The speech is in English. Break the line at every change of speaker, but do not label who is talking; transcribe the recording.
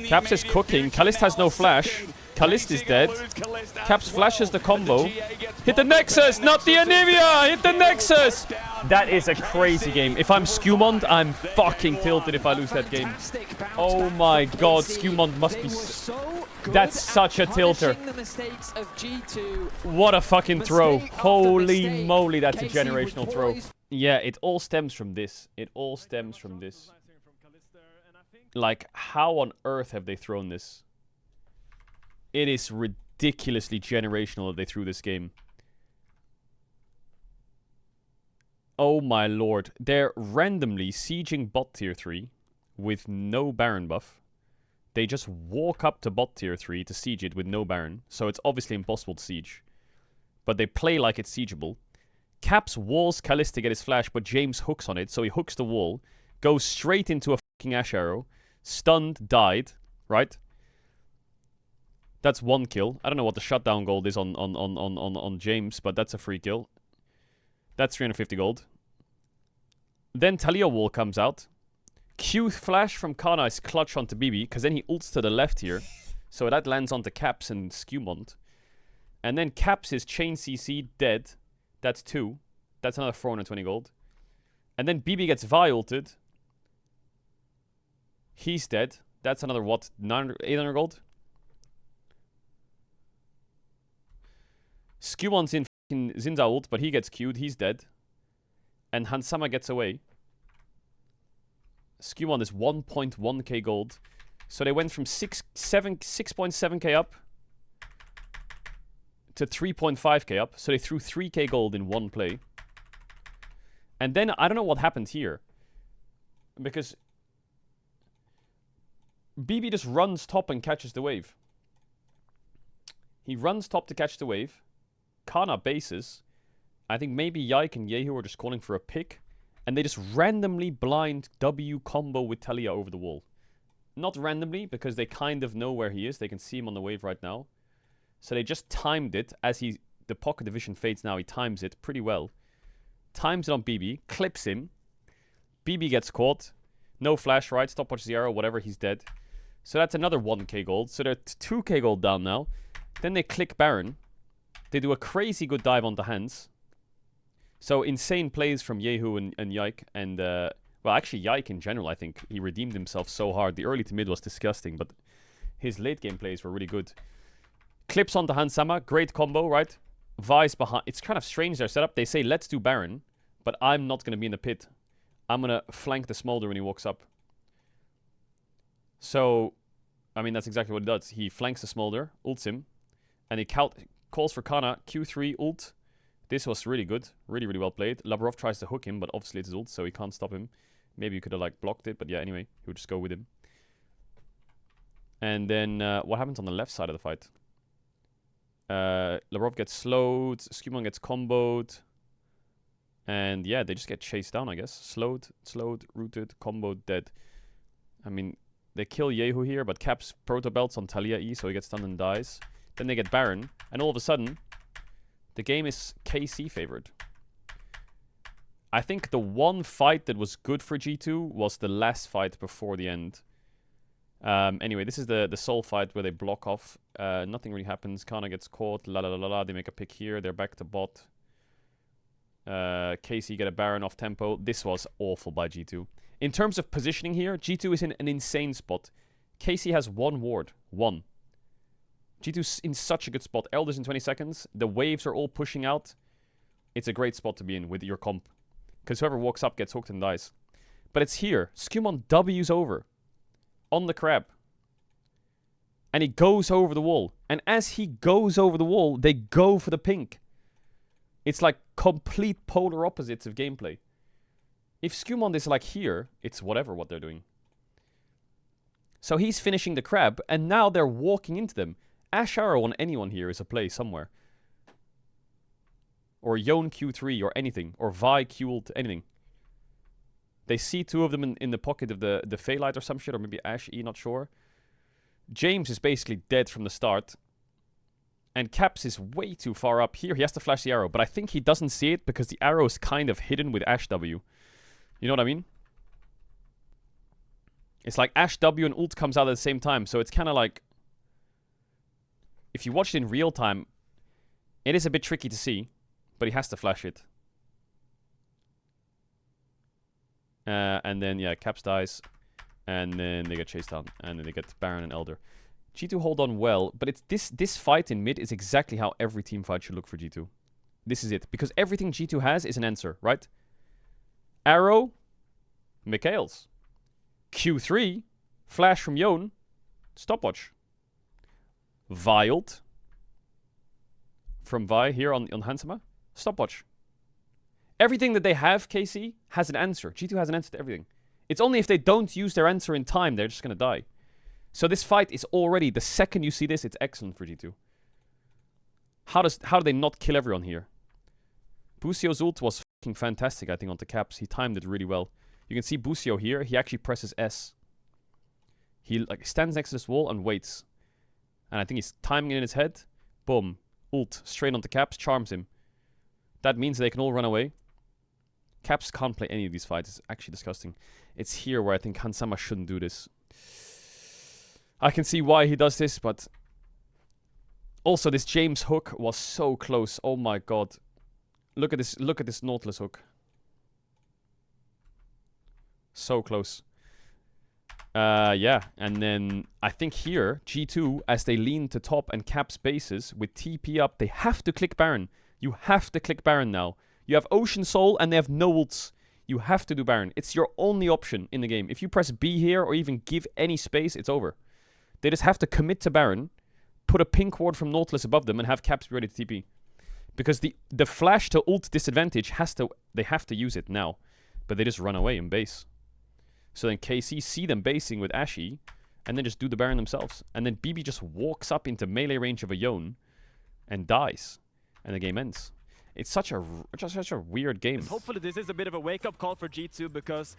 Caps is cooking. Kalist has no flash. Kalist is dead. Caps flashes the combo. Hit the Nexus, not the Anivia! Hit the Nexus! That is a crazy game. If I'm Skewmond, I'm fucking tilted if I lose that game. Oh my god, Skewmond must be... That's such a tilter. What a fucking throw. Holy moly, that's a generational throw. Yeah, it all stems from this. It all stems from this. Like, how on earth have they thrown this? It is ridiculously generational that they threw this game. Oh my lord. They're randomly sieging bot tier 3 with no Baron buff. They just walk up to bot tier 3 to siege it with no Baron. So it's obviously impossible to siege. But they play like it's siegeable. Caps walls Kalist to get his flash, but James hooks on it. So he hooks the wall. Goes straight into a fucking Ash arrow. Stunned, died. Right? That's one kill. I don't know what the shutdown gold is on James, but that's a free kill. That's 350 gold. Then Talia wall comes out. Q flash from Kana is clutch onto BB, because then he ults to the left here. So that lands onto Caps and Skewmond. And then Caps is chain CC dead. That's 2. That's another 420 gold. And then BB gets Vi ulted. He's dead. That's another what? 800 gold? Skewmond's in fucking Zinza ult, but he gets queued. He's dead. And Hansama gets away. Skewmond is 1.1k gold. So they went from 6.7k up to 3.5k up. So they threw 3k gold in one play. And then I don't know what happened here. Because BB just runs top and catches the wave. He runs top to catch the wave. Kana bases. I think maybe Yike and Yehu are just calling for a pick. And they just randomly blind W combo with Talia over the wall. Not randomly, because they kind of know where he is. They can see him on the wave right now. So they just timed it as the pocket division fades now. He times it pretty well. Times it on BB. Clips him. BB gets caught. No flash, right? Stopwatch 0, whatever. He's dead. So that's another 1k gold. So they're 2k gold down now. Then they click Baron. They do a crazy good dive onto hands. So insane plays from Yehu and Yike. And, well, actually Yike in general, I think. He redeemed himself so hard. The early to mid was disgusting, but his late game plays were really good. Clips onto Hansama. Great combo, right? Vi's behind. It's kind of strange their setup. They say, let's do Baron, but I'm not going to be in the pit. I'm going to flank the Smolder when he walks up. So, I mean, that's exactly what he does. He flanks the Smolder, ults him, and he calls for Kana, Q3, ult. This was really good. Really, really well played. Lavrov tries to hook him, but obviously it's his ult, so he can't stop him. Maybe you could have, like, blocked it, but yeah, anyway, he would just go with him. And then, what happens on the left side of the fight? Lavrov gets slowed, Skewmond gets comboed. And yeah, they just get chased down, I guess. Slowed, rooted, comboed, dead. I mean, they kill Yehu here, but Caps proto belts on Talia E, so he gets stunned and dies. Then they get Baron, and all of a sudden, the game is KC favored. I think the one fight that was good for G2 was the last fight before the end. Anyway, this is the soul fight where they block off. Nothing really happens. Kana gets caught. La la la la la. They make a pick here. They're back to bot. KC get a Baron off tempo. This was awful by G2. In terms of positioning here, G2 is in an insane spot. KC has one ward. One. G2's in such a good spot. Elders in 20 seconds. The waves are all pushing out. It's a great spot to be in with your comp. Because whoever walks up gets hooked and dies. But it's here. Skewmond W's over. On the crab. And he goes over the wall. And as he goes over the wall, they go for the pink. It's like complete polar opposites of gameplay. If Skewmond is like here, it's whatever what they're doing. So he's finishing the crab, and now they're walking into them. Ash Arrow on anyone here is a play somewhere. Or Yone Q3 or anything. Or Vi Q-ult, anything. They see two of them in the pocket of the Phalite or some shit, or maybe Ash E, not sure. James is basically dead from the start. And Caps is way too far up here. He has to flash the arrow, but I think he doesn't see it because the arrow is kind of hidden with Ash W. You know what I mean? It's like Ash W and ult comes out at the same time, so it's kind of like... If you watch it in real time, it is a bit tricky to see, but he has to flash it. And then, yeah, Caps dies, and then they get chased down, and then they get Baron and Elder. G2 hold on well, but it's this fight in mid is exactly how every team fight should look for G2. This is it, because everything G2 has is an answer, right? Arrow, Mikhails. Q3, flash from Yone, stopwatch. Vild from Vi here on Hansama, stopwatch. Everything that they have, KC, has an answer. G2 has an answer to everything. It's only if they don't use their answer in time, they're just going to die. So this fight is already, the second you see this, it's excellent for G2. How do they not kill everyone here? Busio's ult was fucking fantastic, I think, on the Caps. He timed it really well. You can see Busio here. He actually presses S. He like stands next to this wall and waits. And I think he's timing it in his head. Boom. Ult. Straight onto Caps. Charms him. That means they can all run away. Caps can't play any of these fights. It's actually disgusting. It's here where I think Hansama shouldn't do this. I can see why he does this, but... Also, this James hook was so close. Oh my god. Look at this Nautilus hook. So close. Yeah. And then I think here, G2, as they lean to top and Caps bases with TP up, they have to click Baron. You have to click Baron now. You have Ocean Soul and they have no ults. You have to do Baron. It's your only option in the game. If you press B here or even give any space, it's over. They just have to commit to Baron, put a pink ward from Nautilus above them, and have Caps be ready to TP. Because the flash to ult disadvantage they have to use it now. But they just run away in base. So then KC see them basing with Ashy, and then just do the Baron themselves. And then BB just walks up into melee range of a Yone and dies. And the game ends. It's such a weird game.
Hopefully this is a bit of a wake-up call for G2 because